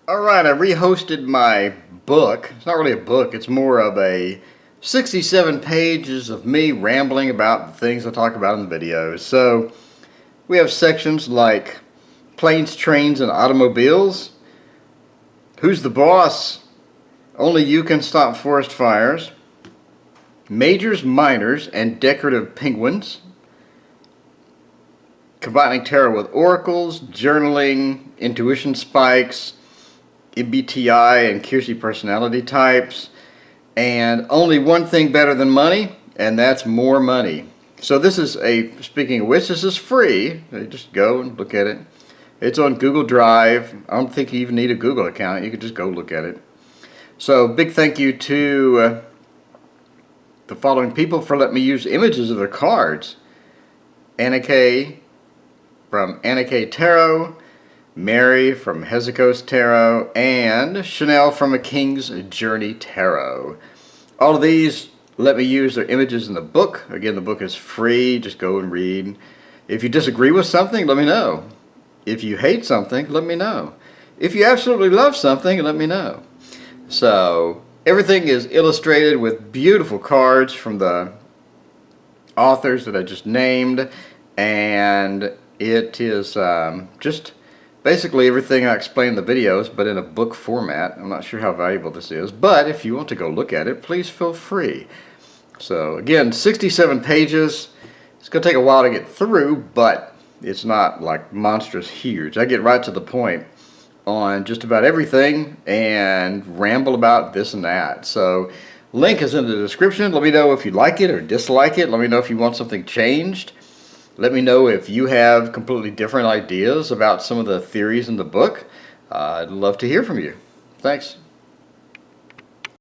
Alright, I rehosted my book. It's not really a book, it's more of a 67 pages of me rambling about the things I talk about in the videos. So, we have sections like planes, trains, and automobiles. Who's the boss? Only you can stop forest fires. Majors, minors, and decorative penguins. Combining tarot with oracles, journaling, intuition spikes, MBTI and Keirsey personality types, and only one thing better than money, and that's more money. So this is speaking of which, this is free. You just go and look at it. It's on Google Drive. I don't think you even need a Google account. You can just go look at it. So big thank you to the following people for letting me use images of their cards. Anna K from Anna K Tarot, Mary from Hesychos Tarot, and Chanel from A King's Journey Tarot. All of these let me use their images in the book. Again, the book is free. Just go and read. If you disagree with something, let me know. If you hate something, let me know. If you absolutely love something, let me know. So, everything is illustrated with beautiful cards from the authors that I just named, and it is just basically everything I explained in the videos, but in a book format. I'm not sure how valuable this is, but if you want to go look at it, please feel free. So again, 67 pages. It's going to take a while to get through, but it's not like monstrous huge. I get right to the point on just about everything and ramble about this and that. So link is in the description. Let me know if you like it or dislike it. Let me know if you want something changed. Let me know if you have completely different ideas about some of the theories in the book. I'd love to hear from you. Thanks.